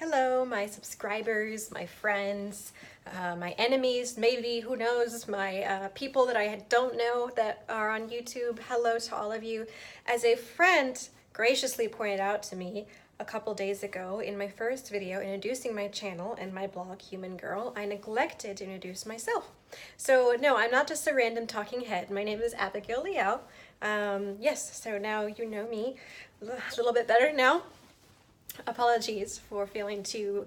Hello, my subscribers, my friends, my enemies, maybe, who knows, my people that I don't know that are on YouTube. Hello to all of you. As a friend graciously pointed out to me a couple days ago in my first video introducing my channel and my blog, Human Girl, I neglected to introduce myself. So no, I'm not just a random talking head. My name is Abigail Liao. Yes, so now you know me a little bit better now. Apologies for failing to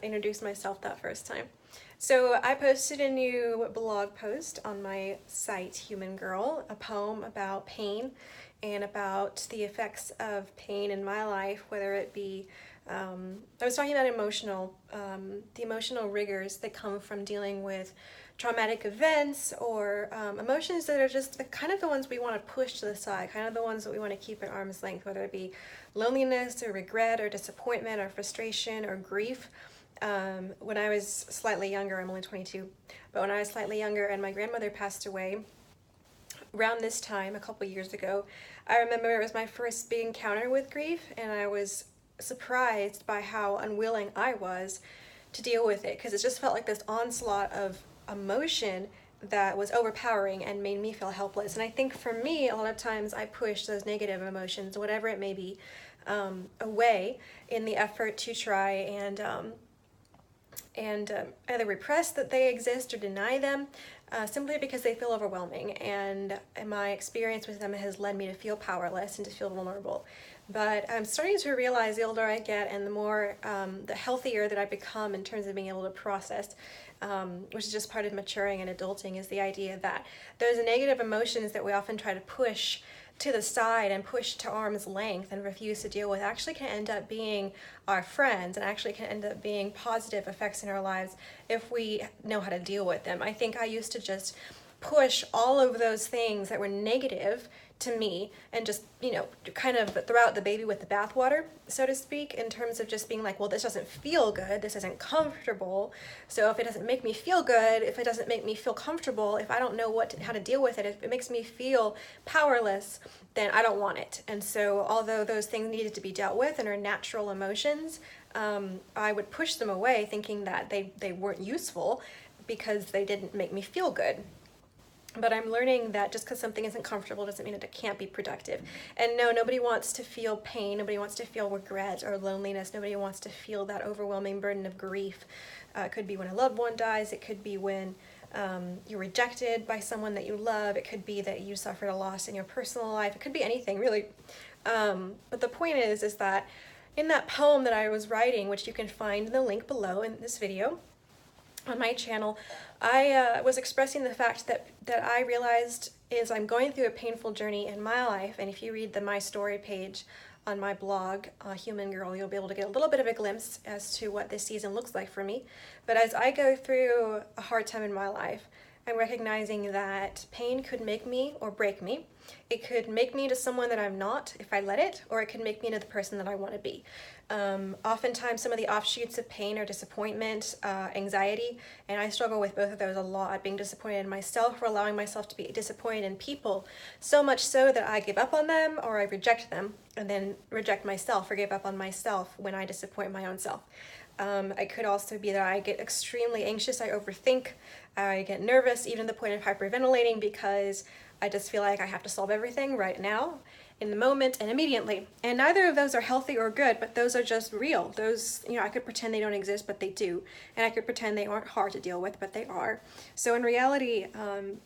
introduce myself that first time. So I posted a new blog post on my site, Human Girl, a poem about pain and about the effects of pain in my life, whether it be, I was talking about the emotional rigors that come from dealing with traumatic events or emotions that are just kind of the ones we want to push to the side, kind of the ones that we want to keep at arm's length, whether it be loneliness or regret or disappointment or frustration or grief. When I was slightly younger, I'm only 22, but when I was slightly younger and my grandmother passed away around this time a couple years ago, I remember it was my first big encounter with grief, and I was surprised by how unwilling I was to deal with it, because it just felt like this onslaught of emotion that was overpowering and made me feel helpless. And I think for me, a lot of times I push those negative emotions, whatever it may be, away in the effort to try and either repress that they exist or deny them, simply because they feel overwhelming. And my experience with them has led me to feel powerless and to feel vulnerable. But I'm starting to realize the older I get and the more, the healthier that I become in terms of being able to process, which is just part of maturing and adulting, is the idea that those negative emotions that we often try to push to the side and push to arm's length and refuse to deal with actually can end up being our friends, and actually can end up being positive effects in our lives if we know how to deal with them. I think I used to just push all of those things that were negative to me and just, kind of throw out the baby with the bathwater, so to speak, in terms of just being like, well, this doesn't feel good, this isn't comfortable, so if it doesn't make me feel good, if it doesn't make me feel comfortable, if I don't know how to deal with it, if it makes me feel powerless, then I don't want it. And so although those things needed to be dealt with and are natural emotions, I would push them away thinking that they weren't useful because they didn't make me feel good. But I'm learning that just because something isn't comfortable doesn't mean that it can't be productive. And no, nobody wants to feel pain. Nobody wants to feel regret or loneliness. Nobody wants to feel that overwhelming burden of grief. It could be when a loved one dies. It could be when you're rejected by someone that you love. It could be that you suffered a loss in your personal life. It could be anything, really. But the point is that in that poem that I was writing, which you can find in the link below in this video, on my channel, I was expressing the fact that I realized is I'm going through a painful journey in my life. And if you read the My Story page on my blog, Human Girl, you'll be able to get a little bit of a glimpse as to what this season looks like for me. But as I go through a hard time in my life, I'm recognizing that pain could make me or break me. It could make me into someone that I'm not if I let it, or it could make me into the person that I want to be. Oftentimes some of the offshoots of pain are disappointment, anxiety, and I struggle with both of those a lot, being disappointed in myself for allowing myself to be disappointed in people, so much so that I give up on them or I reject them, and then reject myself or give up on myself when I disappoint my own self. It could also be that I get extremely anxious, I overthink, I get nervous, even to the point of hyperventilating, because I just feel like I have to solve everything right now, in the moment, and immediately. And neither of those are healthy or good, but those are just real. Those, I could pretend they don't exist, but they do. And I could pretend they aren't hard to deal with, but they are. So in reality, the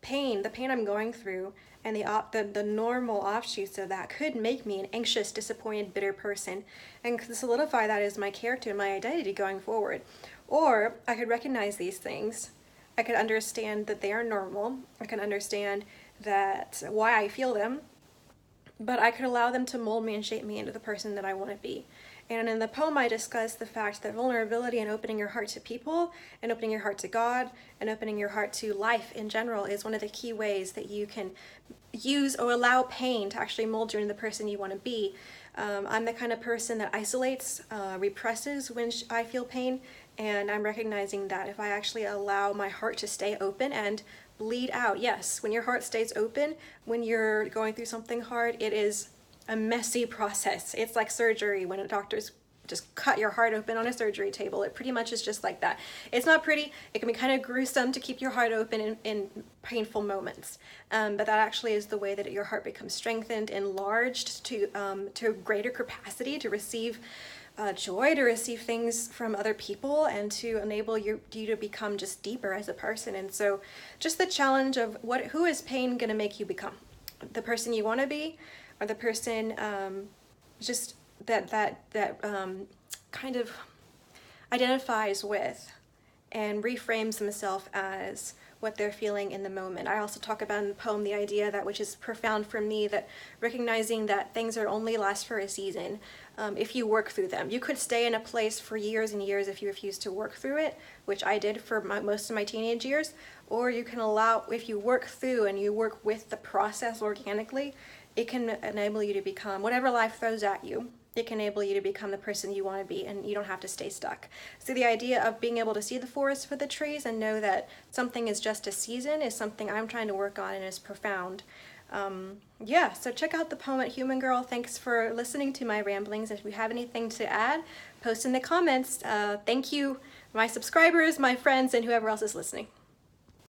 pain I'm going through, and the normal offshoots of that could make me an anxious, disappointed, bitter person, and could solidify that as my character and my identity going forward. Or I could recognize these things. I could understand that they are normal. I can understand that why I feel them, but I could allow them to mold me and shape me into the person that I want to be. And in the poem, I discuss the fact that vulnerability and opening your heart to people, and opening your heart to God, and opening your heart to life in general is one of the key ways that you can use or allow pain to actually mold you into the person you want to be. I'm the kind of person that isolates, represses when I feel pain, and I'm recognizing that if I actually allow my heart to stay open and bleed out, yes, when your heart stays open, when you're going through something hard, it is a messy process. It's like surgery when a doctor's just cut your heart open on a surgery table. It pretty much is just like that. It's not pretty. It can be kind of gruesome to keep your heart open in painful moments. But that actually is the way that your heart becomes strengthened, enlarged to a greater capacity to receive joy, to receive things from other people, and to enable you to become just deeper as a person. And so just the challenge of who is pain going to make you become? The person you want to be, or the person just that kind of identifies with and reframes themselves as what they're feeling in the moment. I also talk about in the poem the idea that, which is profound for me, that recognizing that things are only last for a season if you work through them. You could stay in a place for years and years if you refuse to work through it, which I did for most of my teenage years, or you can allow, if you work through and you work with the process organically, it can enable you to become whatever life throws at you. It can enable you to become the person you want to be, and you don't have to stay stuck. So the idea of being able to see the forest for the trees and know that something is just a season is something I'm trying to work on, and is profound. Yeah, so check out the poem at Human Girl. Thanks for listening to my ramblings. If you have anything to add, post in the comments. Thank you, my subscribers, my friends, and whoever else is listening.